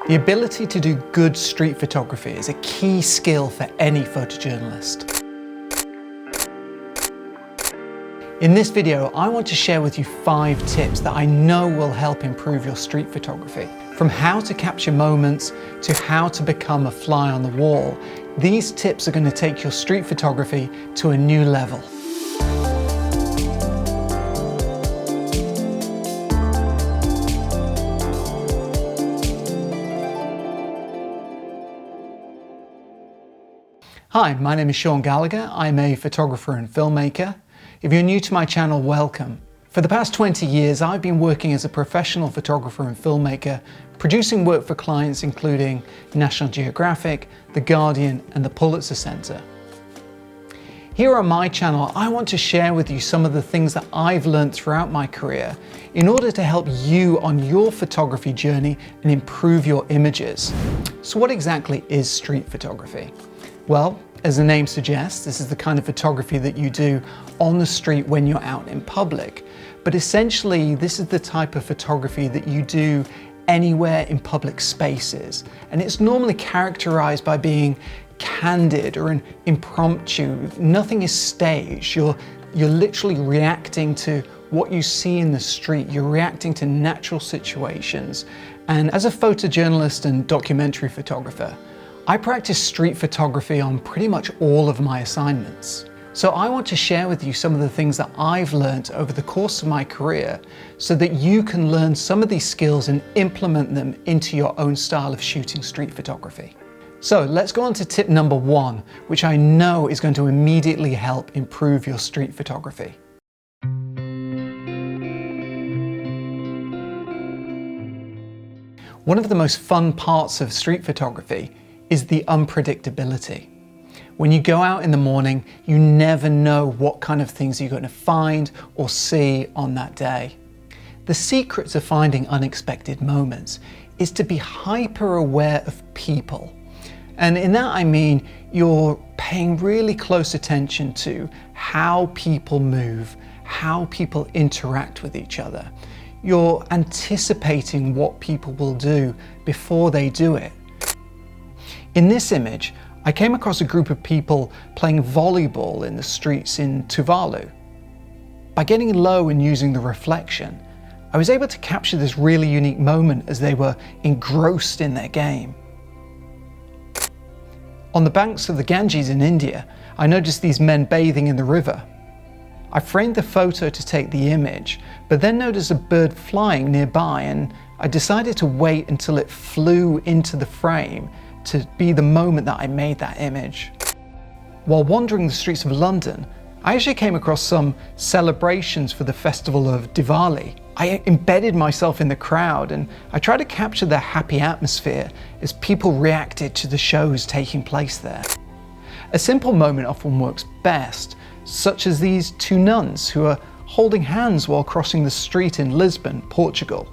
The ability to do good street photography is a key skill for any photojournalist. In this video, I want to share with you 5 tips that I know will help improve your street photography. From how to capture moments to how to become a fly on the wall, these tips are going to take your street photography to a new level. Hi, my name is Sean Gallagher. I'm a photographer and filmmaker. If you're new to my channel, welcome. For the past 20 years, I've been working as a professional photographer and filmmaker, producing work for clients including National Geographic, The Guardian, and the Pulitzer Center. Here on my channel, I want to share with you some of the things that I've learned throughout my career in order to help you on your photography journey and improve your images. So what exactly is street photography? Well, as the name suggests, this is the kind of photography that you do on the street when you're out in public. But essentially, this is the type of photography that you do anywhere in public spaces. And it's normally characterized by being candid or an impromptu. Nothing is staged. You're literally reacting to what you see in the street. You're reacting to natural situations. And as a photojournalist and documentary photographer, I practice street photography on pretty much all of my assignments. So I want to share with you some of the things that I've learned over the course of my career so that you can learn some of these skills and implement them into your own style of shooting street photography. So let's go on to tip number 1, which I know is going to immediately help improve your street photography. One of the most fun parts of street photography is the unpredictability. When you go out in the morning, you never know what kind of things you're going to find or see on that day. The secret to finding unexpected moments is to be hyper aware of people. And in that I mean you're paying really close attention to how people move, how people interact with each other. You're anticipating what people will do before they do it. In this image, I came across a group of people playing volleyball in the streets in Tuvalu. By getting low and using the reflection, I was able to capture this really unique moment as they were engrossed in their game. On the banks of the Ganges in India, I noticed these men bathing in the river. I framed the photo to take the image, but then noticed a bird flying nearby, and I decided to wait until it flew into the frame to be the moment that I made that image. While wandering the streets of London, I actually came across some celebrations for the festival of Diwali. I embedded myself in the crowd and I tried to capture the happy atmosphere as people reacted to the shows taking place there. A simple moment often works best, such as these 2 nuns who are holding hands while crossing the street in Lisbon, Portugal.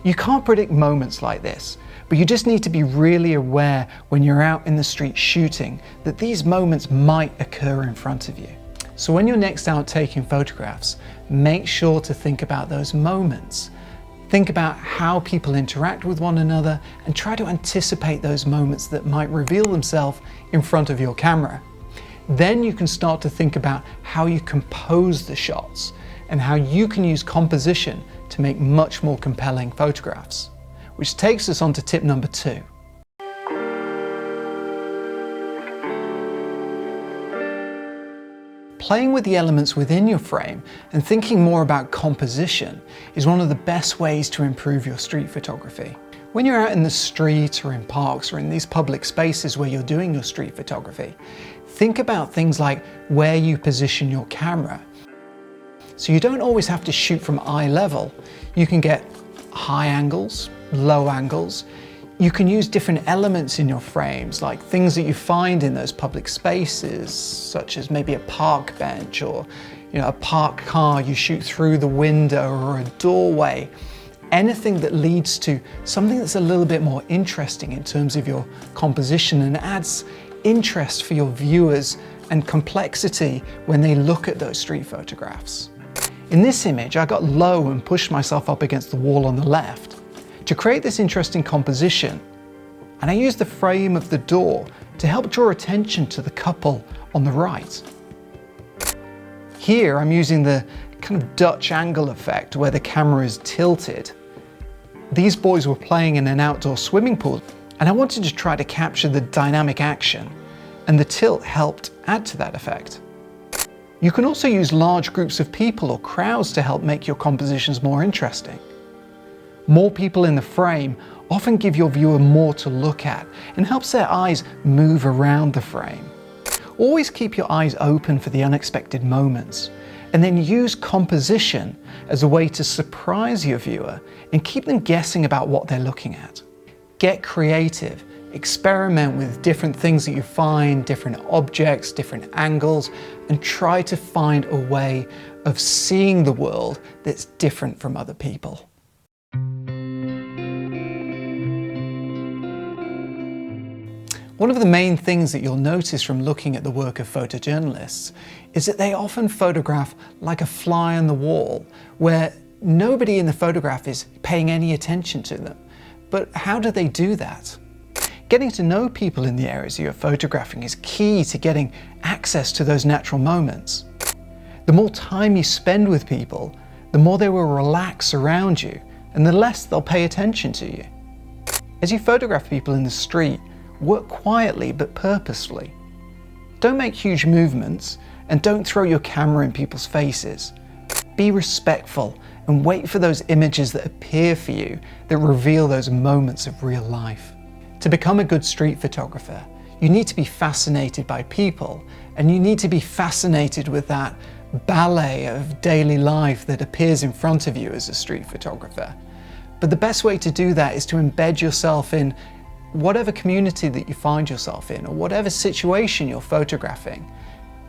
You can't predict moments like this, but you just need to be really aware when you're out in the street shooting that these moments might occur in front of you. So when you're next out taking photographs, make sure to think about those moments. Think about how people interact with one another and try to anticipate those moments that might reveal themselves in front of your camera. Then you can start to think about how you compose the shots and how you can use composition to make much more compelling photographs. Which takes us on to tip number 2. Playing with the elements within your frame and thinking more about composition is one of the best ways to improve your street photography. When you're out in the street or in parks or in these public spaces where you're doing your street photography, think about things like where you position your camera. So you don't always have to shoot from eye level. You can get high angles, low angles. You can use different elements in your frames, like things that you find in those public spaces, such as maybe a park bench or a parked car you shoot through the window, or a doorway. Anything that leads to something that's a little bit more interesting in terms of your composition and adds interest for your viewers and complexity when they look at those street photographs. In this image, I got low and pushed myself up against the wall on the left. To create this interesting composition, and I use the frame of the door to help draw attention to the couple on the right. Here I'm using the kind of Dutch angle effect where the camera is tilted. These boys were playing in an outdoor swimming pool, and I wanted to try to capture the dynamic action, and the tilt helped add to that effect. You can also use large groups of people or crowds to help make your compositions more interesting. More people in the frame often give your viewer more to look at and helps their eyes move around the frame. Always keep your eyes open for the unexpected moments, and then use composition as a way to surprise your viewer and keep them guessing about what they're looking at. Get creative, experiment with different things that you find, different objects, different angles, and try to find a way of seeing the world that's different from other people. One of the main things that you'll notice from looking at the work of photojournalists is that they often photograph like a fly on the wall, where nobody in the photograph is paying any attention to them. But how do they do that? Getting to know people in the areas you're photographing is key to getting access to those natural moments. The more time you spend with people, the more they will relax around you, and the less they'll pay attention to you. As you photograph people in the street, work quietly but purposefully. Don't make huge movements, and don't throw your camera in people's faces. Be respectful and wait for those images that appear for you, that reveal those moments of real life. To become a good street photographer, you need to be fascinated by people, and you need to be fascinated with that ballet of daily life that appears in front of you as a street photographer. But the best way to do that is to embed yourself in whatever community that you find yourself in, or whatever situation you're photographing.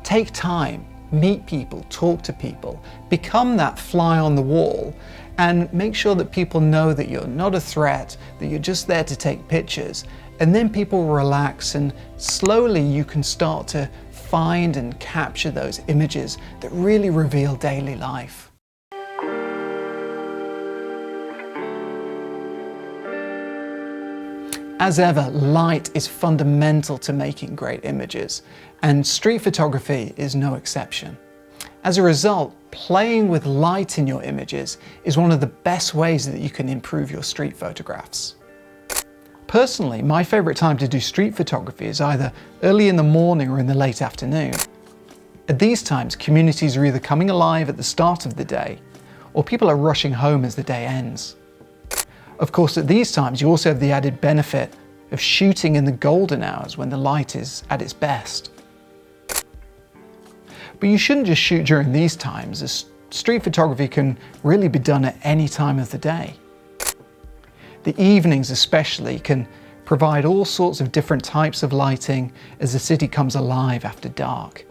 Take time, meet people, talk to people, become that fly on the wall, and make sure that people know that you're not a threat, that you're just there to take pictures. And then people relax, and slowly you can start to find and capture those images that really reveal daily life. As ever, light is fundamental to making great images, and street photography is no exception. As a result, playing with light in your images is one of the best ways that you can improve your street photographs. Personally, my favorite time to do street photography is either early in the morning or in the late afternoon. At these times, communities are either coming alive at the start of the day, or people are rushing home as the day ends. Of course, at these times, you also have the added benefit of shooting in the golden hours when the light is at its best. But you shouldn't just shoot during these times, as street photography can really be done at any time of the day. The evenings especially can provide all sorts of different types of lighting as the city comes alive after dark.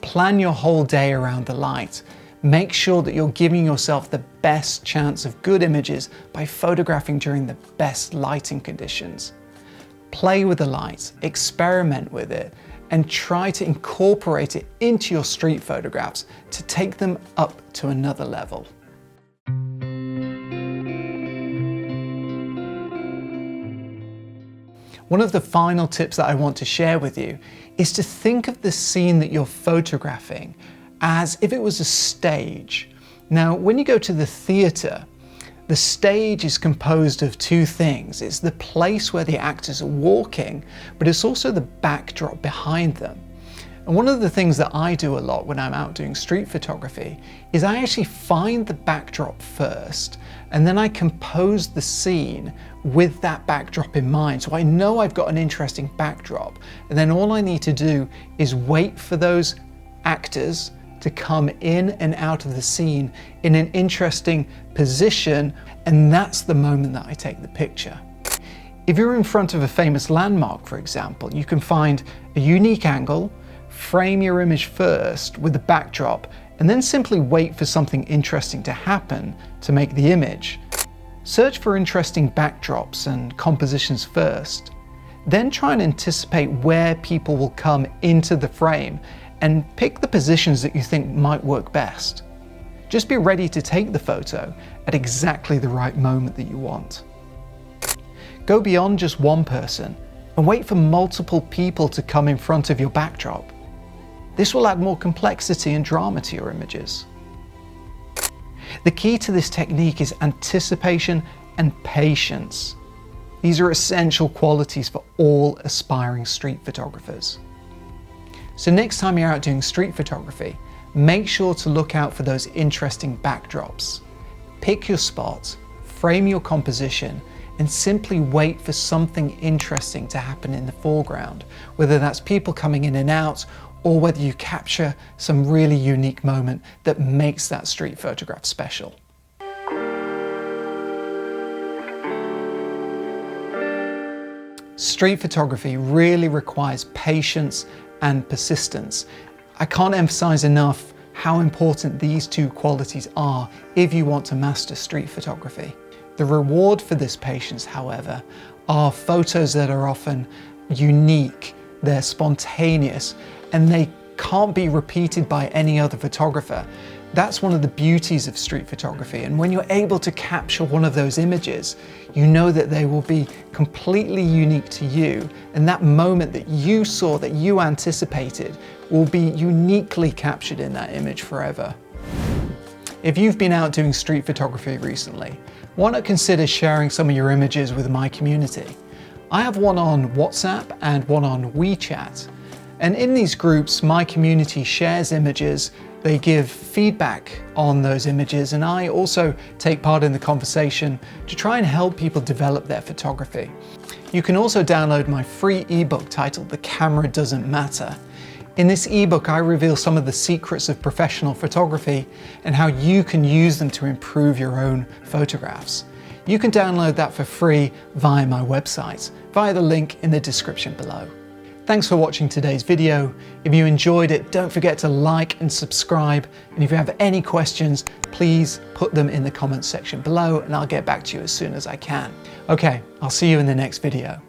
Plan your whole day around the light. Make sure that you're giving yourself the best chance of good images by photographing during the best lighting conditions. Play with the lights, experiment with it, and try to incorporate it into your street photographs to take them up to another level. One of the final tips that I want to share with you is to think of the scene that you're photographing as if it was a stage. Now, when you go to the theatre, the stage is composed of two things. It's the place where the actors are walking, but it's also the backdrop behind them. And one of the things that I do a lot when I'm out doing street photography is I actually find the backdrop first, and then I compose the scene with that backdrop in mind. So I know I've got an interesting backdrop, and then all I need to do is wait for those actors to come in and out of the scene in an interesting position, and that's the moment that I take the picture. If you're in front of a famous landmark, for example, you can find a unique angle, frame your image first with the backdrop, and then simply wait for something interesting to happen to make the image. Search for interesting backdrops and compositions first, then try and anticipate where people will come into the frame and pick the positions that you think might work best. Just be ready to take the photo at exactly the right moment that you want. Go beyond just one person and wait for multiple people to come in front of your backdrop. This will add more complexity and drama to your images. The key to this technique is anticipation and patience. These are essential qualities for all aspiring street photographers. So next time you're out doing street photography, make sure to look out for those interesting backdrops. Pick your spot, frame your composition, and simply wait for something interesting to happen in the foreground, whether that's people coming in and out, or whether you capture some really unique moment that makes that street photograph special. Street photography really requires patience and persistence. I can't emphasize enough how important these two qualities are if you want to master street photography. The reward for this patience, however, are photos that are often unique, they're spontaneous, and they can't be repeated by any other photographer. That's one of the beauties of street photography, and when you're able to capture one of those images, you know that they will be completely unique to you, and that moment that you saw, that you anticipated, will be uniquely captured in that image forever. If you've been out doing street photography recently, why not consider sharing some of your images with my community? I have one on WhatsApp and one on WeChat, and in these groups, my community shares images. They give feedback on those images, and I also take part in the conversation to try and help people develop their photography. You can also download my free ebook titled The Camera Doesn't Matter. In this ebook, I reveal some of the secrets of professional photography and how you can use them to improve your own photographs. You can download that for free via my website, via the link in the description below. Thanks for watching today's video. If you enjoyed it, don't forget to like and subscribe. And if you have any questions, please put them in the comments section below and I'll get back to you as soon as I can. Okay, I'll see you in the next video.